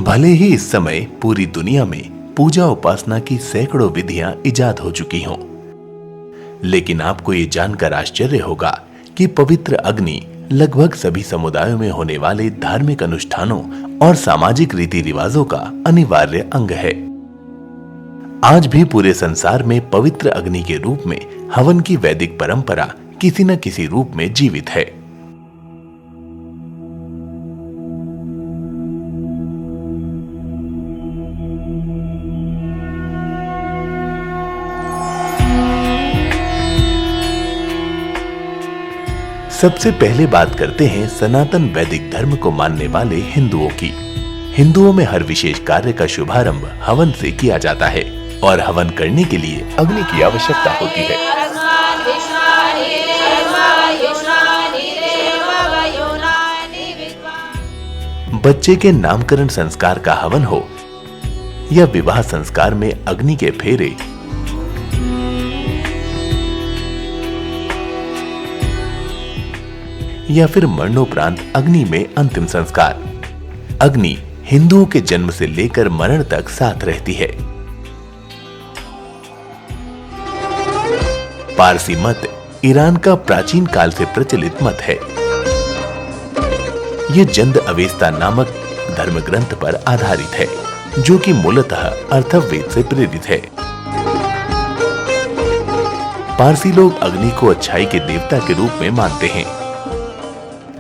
भले ही इस समय पूरी दुनिया में पूजा उपासना की सैकड़ों विधियां इजाद हो चुकी हों, लेकिन आपको ये जानकर आश्चर्य होगा कि पवित्र अग्नि लगभग सभी समुदायों में होने वाले धार्मिक अनुष्ठानों और सामाजिक रीति रिवाजों का अनिवार्य अंग है। आज भी पूरे संसार में पवित्र अग्नि के रूप में हवन की वैदिक परंपरा किसी न किसी रूप में जीवित है। सबसे पहले बात करते हैं सनातन वैदिक धर्म को मानने वाले हिंदुओं की। हिंदुओं में हर विशेष कार्य का शुभारंभ हवन से किया जाता है और हवन करने के लिए अग्नि की आवश्यकता होती है। बच्चे के नामकरण संस्कार का हवन हो या विवाह संस्कार में अग्नि के फेरे, या फिर मरणोपरांत अग्नि में अंतिम संस्कार, अग्नि हिंदुओं के जन्म से लेकर मरण तक साथ रहती है। पारसी मत ईरान का प्राचीन काल से प्रचलित मत है। यह जंद अवेस्ता नामक धर्म ग्रंथ पर आधारित है, जो कि मूलतः अथर्ववेद से प्रेरित है। पारसी लोग अग्नि को अच्छाई के देवता के रूप में मानते हैं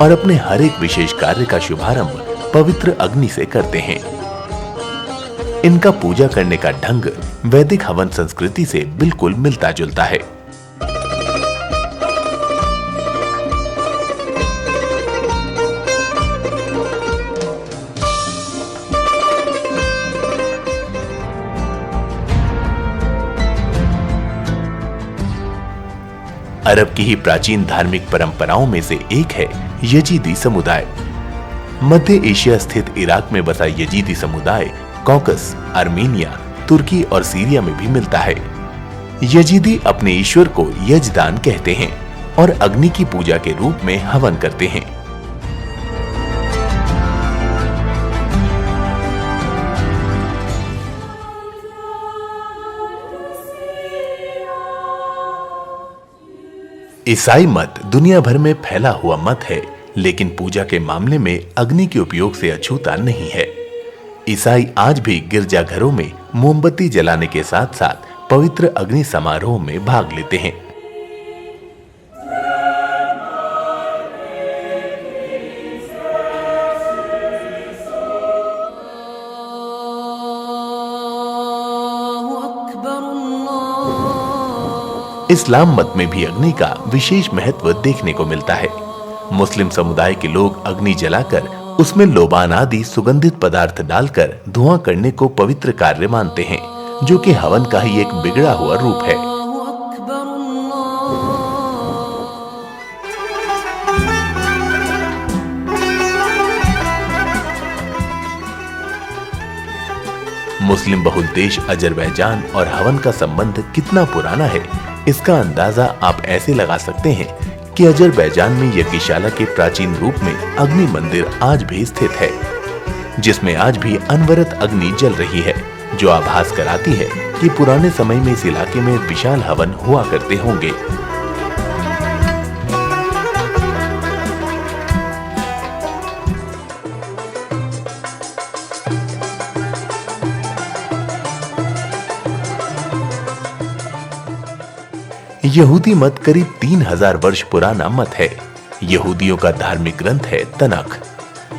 और अपने हर एक विशेष कार्य का शुभारंभ पवित्र अग्नि से करते हैं। इनका पूजा करने का ढंग वैदिक हवन संस्कृति से बिल्कुल मिलता जुलता है। अरब की ही प्राचीन धार्मिक परंपराओं में से एक है यजीदी समुदाय। मध्य एशिया स्थित इराक में बसा यजीदी समुदाय कॉकस, आर्मेनिया, तुर्की और सीरिया में भी मिलता है। यजीदी अपने ईश्वर को यजदान कहते हैं और अग्नि की पूजा के रूप में हवन करते हैं। ईसाई मत दुनिया भर में फैला हुआ मत है, लेकिन पूजा के मामले में अग्नि के उपयोग से अछूता नहीं है। ईसाई आज भी गिरजाघरों में मोमबत्ती जलाने के साथ साथ पवित्र अग्नि समारोह में भाग लेते हैं। इस्लाम मत में भी अग्नि का विशेष महत्व देखने को मिलता है। मुस्लिम समुदाय के लोग अग्नि जलाकर उसमें लोबान आदि सुगंधित पदार्थ डालकर धुआं करने को पवित्र कार्य मानते हैं, जो कि हवन का ही एक बिगड़ा हुआ रूप है। मुस्लिम बहुल देश अजरबैजान और हवन का संबंध कितना पुराना है, इसका अंदाजा आप ऐसे लगा सकते हैं कि अजरबैजान में यज्ञशाला के प्राचीन रूप में अग्नि मंदिर आज भी स्थित है, जिसमें आज भी अनवरत अग्नि जल रही है, जो आभास कराती है कि पुराने समय में इस इलाके में विशाल हवन हुआ करते होंगे। यहूदी मत करीब 3000 वर्ष पुराना मत है। यहूदियों का धार्मिक ग्रंथ है तनख,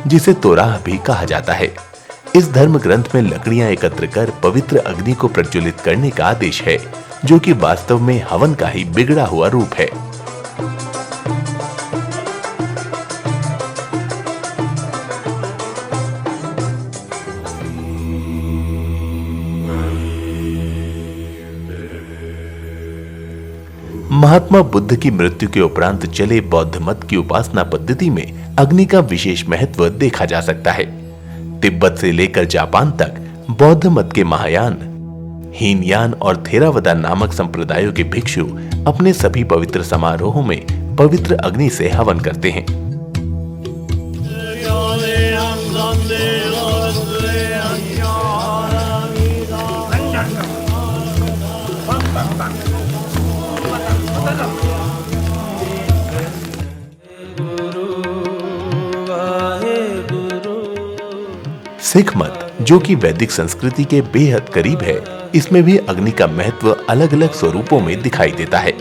जिसे तोराह भी कहा जाता है। इस धर्म ग्रंथ में लकड़ियां एकत्र कर पवित्र अग्नि को प्रज्वलित करने का आदेश है, जो कि वास्तव में हवन का ही बिगड़ा हुआ रूप है। महात्मा बुद्ध की मृत्यु के उपरांत चले बौद्ध मत की उपासना पद्धति में अग्नि का विशेष महत्व देखा जा सकता है। तिब्बत से लेकर जापान तक बौद्ध मत के महायान, हीनयान और थेरावदा नामक संप्रदायों के भिक्षु अपने सभी पवित्र समारोहों में पवित्र अग्नि से हवन करते हैं। सिख मत, जो कि वैदिक संस्कृति के बेहद करीब है, इसमें भी अग्नि का महत्व अलग अलग स्वरूपों में दिखाई देता है।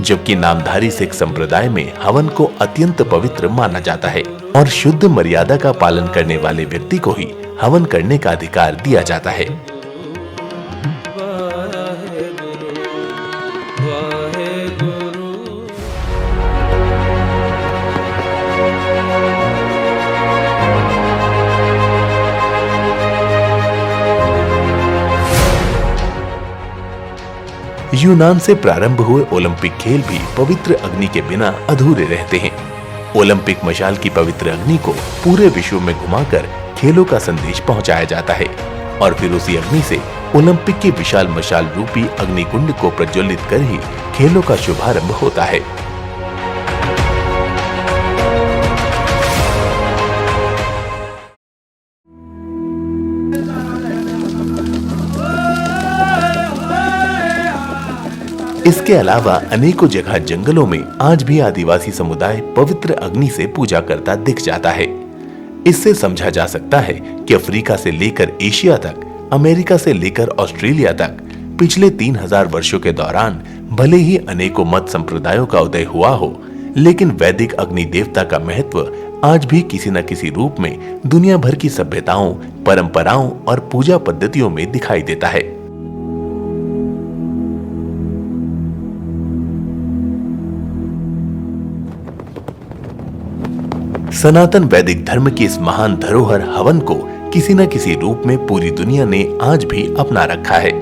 जबकि नामधारी सिख संप्रदाय में हवन को अत्यंत पवित्र माना जाता है और शुद्ध मर्यादा का पालन करने वाले व्यक्ति को ही हवन करने का अधिकार दिया जाता है। यूनान से प्रारंभ हुए ओलंपिक खेल भी पवित्र अग्नि के बिना अधूरे रहते हैं। ओलंपिक मशाल की पवित्र अग्नि को पूरे विश्व में घुमाकर खेलों का संदेश पहुंचाया जाता है और फिर उसी अग्नि से ओलंपिक की विशाल मशाल रूपी अग्निकुंड को प्रज्वलित कर ही खेलों का शुभारंभ होता है। इसके अलावा अनेकों जगह जंगलों में आज भी आदिवासी समुदाय पवित्र अग्नि से पूजा करता दिख जाता है। इससे समझा जा सकता है कि अफ्रीका से लेकर एशिया तक, अमेरिका से लेकर ऑस्ट्रेलिया तक पिछले 3000 वर्षों के दौरान भले ही अनेकों मत संप्रदायों का उदय हुआ हो, लेकिन वैदिक अग्नि देवता का महत्व आज भी किसी न किसी रूप में दुनिया भर की सभ्यताओं, परंपराओं और पूजा पद्धतियों में दिखाई देता है। सनातन वैदिक धर्म की इस महान धरोहर हवन को किसी न किसी रूप में पूरी दुनिया ने आज भी अपना रखा है।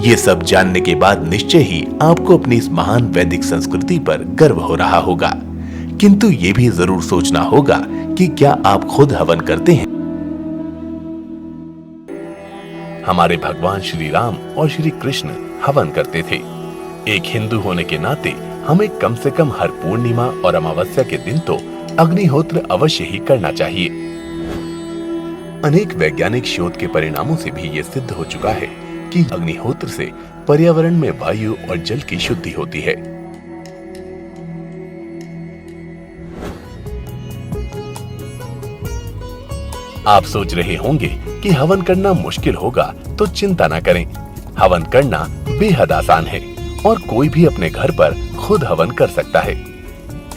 ये सब जानने के बाद निश्चय ही आपको अपनी इस महान वैदिक संस्कृति पर गर्व हो रहा होगा, किंतु ये भी जरूर सोचना होगा कि क्या आप खुद हवन करते हैं? हमारे भगवान श्री राम और श्री कृष्ण हवन करते थे। एक हिंदू होने के नाते हमें कम से कम हर पूर्णिमा और अमावस्या के दिन तो अग्निहोत्र अवश्य ही करना चाहिए। अनेक वैज्ञानिक शोध के परिणामों से भी ये सिद्ध हो चुका है कि अग्निहोत्र से पर्यावरण में वायु और जल की शुद्धि होती है। आप सोच रहे होंगे कि हवन करना मुश्किल होगा, तो चिंता न करें। हवन करना बेहद आसान है और कोई भी अपने घर पर खुद हवन कर सकता है।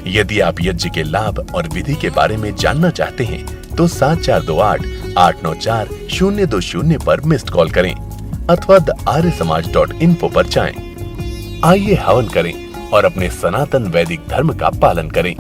यदि आप यज्ञ के लाभ और विधि के बारे में जानना चाहते हैं तो 7428-894-020 पर मिस्ड कॉल करें अथवा thearyasamaj.info पर जाएं। आइए हवन करें और अपने सनातन वैदिक धर्म का पालन करें।